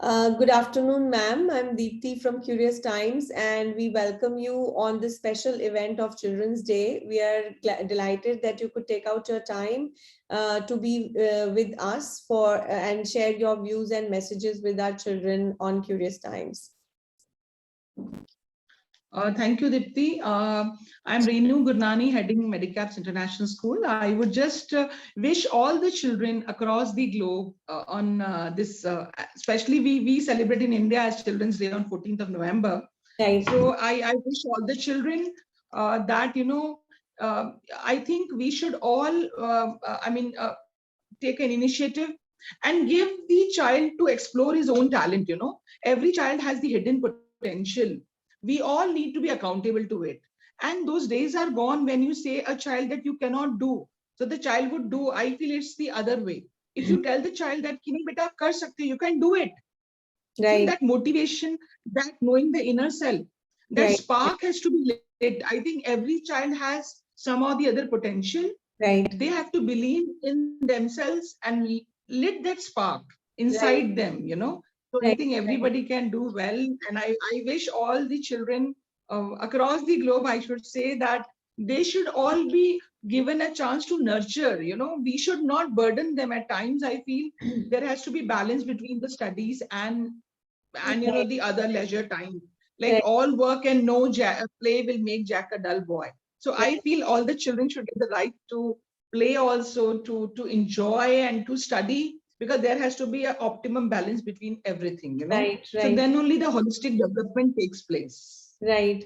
Good afternoon, ma'am. I'm Deepthi from Curious Times, and we welcome you on this special event of Children's Day. We are delighted that you could take out your time to be with us for and share your views and messages with our children on Curious Times. Thank you, Dipti. I'm Renu Gurnani, heading Medicaps International School. I would just wish all the children across the globe on this, especially we celebrate in India as Children's Day on 14th of November. Right. So I wish all the children that, I think we should all, take an initiative and give the child to explore his own talent. Every child has the hidden potential. We all need to be accountable to it, and those days are gone when you say a child that you cannot do, so the child would do. I feel it's the other way. If you tell the child that beta kar sakte, you can do it. Right. That motivation, that knowing the inner self, that Right. spark has to be lit. I think every child has some or the other potential. Right. They have to believe in themselves and lit that spark inside Right. them. So I Right. think everybody can do well. And I wish all the children across the globe, I should say, that they should all be given a chance to nurture. We should not burden them at times. I feel there has to be balance between the studies and Right. the other leisure time. Like Right. all work and no play will make Jack a dull boy. So I Right. feel all the children should get the right to play also, to enjoy and to study, because there has to be an optimum balance between everything. Right. So Right. then only the holistic development takes place. Right.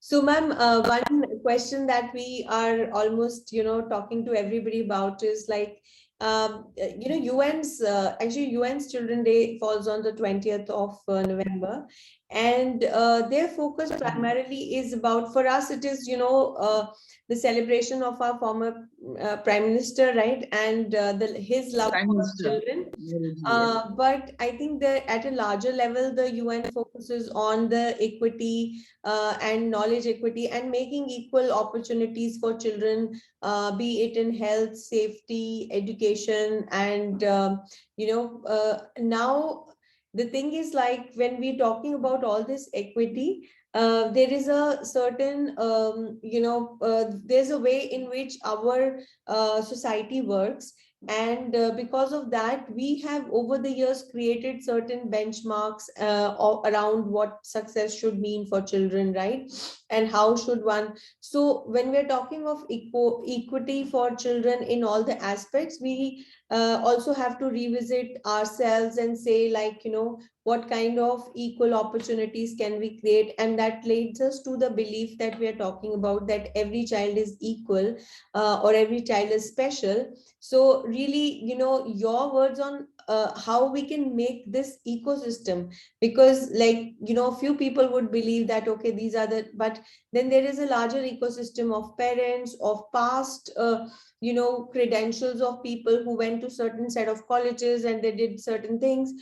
So, ma'am, one question that we are almost, talking to everybody about is like, UN's Children Day falls on the 20th of November, and their focus primarily is about, for us, it is, the celebration of our former Prime Minister, right? And his love Prime for Minister. children. Yes. But I think that at a larger level, the UN focuses on the equity and knowledge equity and making equal opportunities for children, be it in health, safety, education, and now the thing is like when we're talking about all this equity. There is a certain, there's a way in which our society works, and because of that we have over the years created certain benchmarks around what success should mean for children, right? And how should one, so when we're talking of equity for children in all the aspects, we also have to revisit ourselves and say, like, what kind of equal opportunities can we create, and that leads us to the belief that we are talking about, that every child is equal, or every child is special. So really, your words on how we can make this ecosystem, because like, few people would believe that, okay, these are the, but then there is a larger ecosystem of parents, of past, credentials of people who went to certain set of colleges and they did certain things.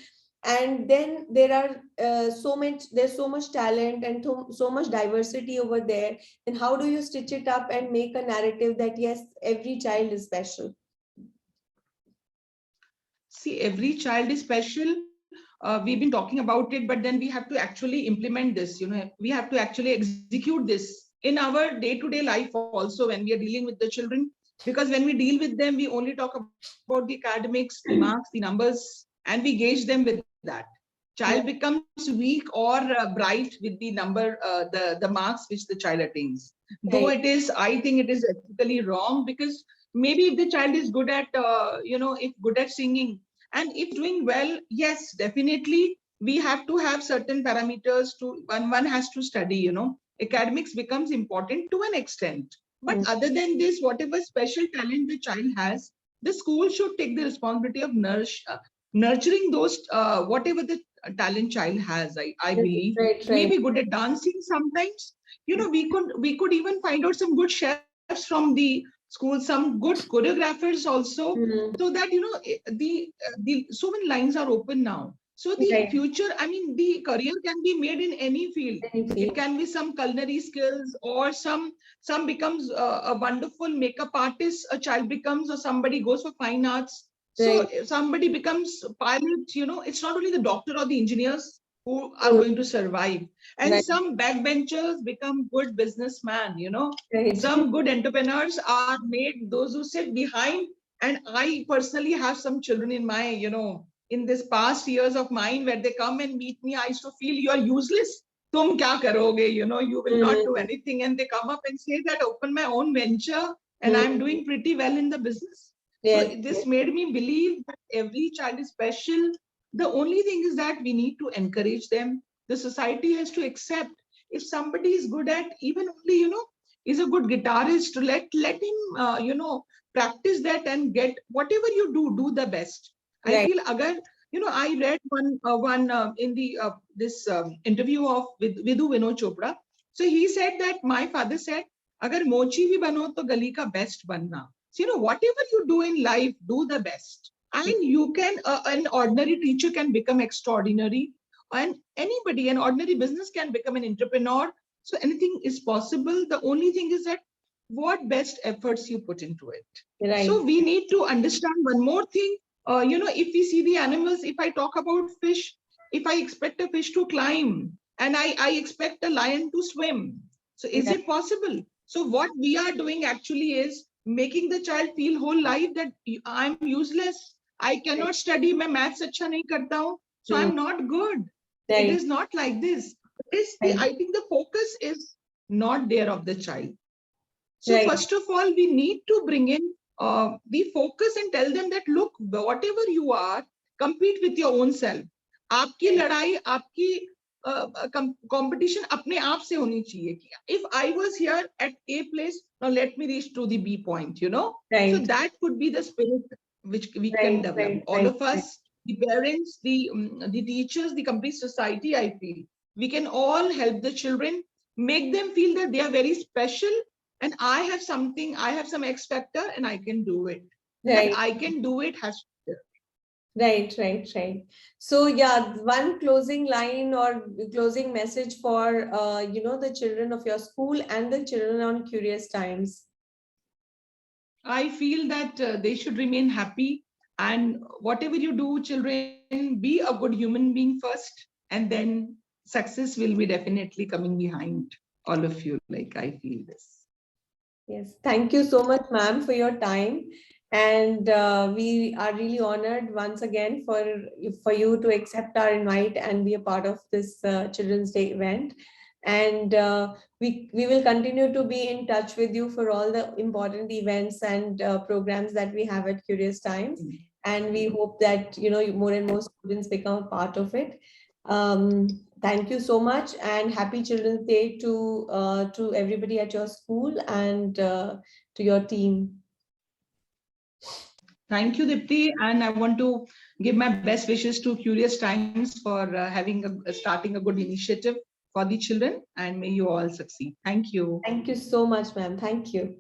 And then there are there's so much talent and so much diversity over there. Then how do you stitch it up and make a narrative that yes, every child is special? See, every child is special. We've been talking about it, but then we have to actually implement this. We have to actually execute this in our day-to-day life also when we are dealing with the children. Because when we deal with them, we only talk about the academics, the marks, the numbers, and we gauge them with that. Child becomes weak or bright with the number, the marks which the child attains. Though Right. I think it is ethically wrong, because maybe if the child is good at, if good at singing, and if doing well, yes, definitely we have to have certain parameters to one has to study. Academics becomes important to an extent. But Mm. other than this, whatever special talent the child has, the school should take the responsibility of nurturing those, whatever the talent child has. I believe Right. Right. maybe good at dancing sometimes. We could even find out some good chefs from the school, some good choreographers also, so Mm. that the so many lines are open now. So the Right. future, I mean, the career can be made in any field. Any It field. can be some culinary skills, or some becomes a wonderful makeup artist, a child becomes, or somebody goes for fine arts. So Right. if somebody becomes pilot, it's not only the doctor or the engineers who are Mm. going to survive. And Right. some backbenchers become good businessmen, Right. some good entrepreneurs are made, those who sit behind. And I personally have some children in my, in this past years of mine where they come and meet me, I used to feel you are useless. Tum kya karoge, you will not do Mm. anything. And they come up and say that open my own venture and I'm Mm. doing pretty well in the business. So Yes. this made me believe that every child is special. The only thing is that we need to encourage them. The society has to accept if somebody is good at even only, is a good guitarist, let him, practice that and get whatever you do the best. I Right. feel agar, I read one in the this interview of with Vidhu Vinod Chopra. So he said that my father said, agar mochi bhi bano to gali ka best banna. So, whatever you do in life, do the best. And you can, an ordinary teacher can become extraordinary. And anybody, an ordinary business can become an entrepreneur. So anything is possible. The only thing is that what best efforts you put into it. So Right. we need to understand one more thing. If we see the animals, if I talk about fish, if I expect a fish to climb and I expect a lion to swim, so is Right. it possible? So what we are doing actually is making the child feel whole life that I'm useless. I cannot study. मैं maths अच्छा नहीं करता हूँ, so Mm. I'm not good. It Right. is not like this. Right. I think the focus is not there of the child. So Right. first of all, we need to bring in the focus and tell them that look, whatever you are, compete with your own self. आपकी लड़ाई, आपकी competition अपने आप से होनी चाहिए. If I was here at A place, now let me reach to the B point, So Right. that could be the spirit which we can Right. develop. Right. All Right. of us, the parents, the teachers, the complete society, I feel. We can all help the children, make them feel that they are very special and I have something, I have some X factor and I can do it. That Right. I can do it has to. Right, right, right. So yeah, one closing line or closing message for the children of your school and the children on Curious Times. I feel that they should remain happy and whatever you do, children, be a good human being first and then success will be definitely coming behind all of you. Like I feel this. Yes, thank you so much, ma'am, for your time. And we are really honored once again for you to accept our invite and be a part of this Children's Day event. And we will continue to be in touch with you for all the important events and programs that we have at Curious Times. And we hope that more and more students become a part of it. Thank you so much, and happy Children's Day to everybody at your school and to your team. Thank you, Dipti. And I want to give my best wishes to Curious Times for starting a good initiative for the children. And may you all succeed. Thank you. Thank you so much, ma'am. Thank you.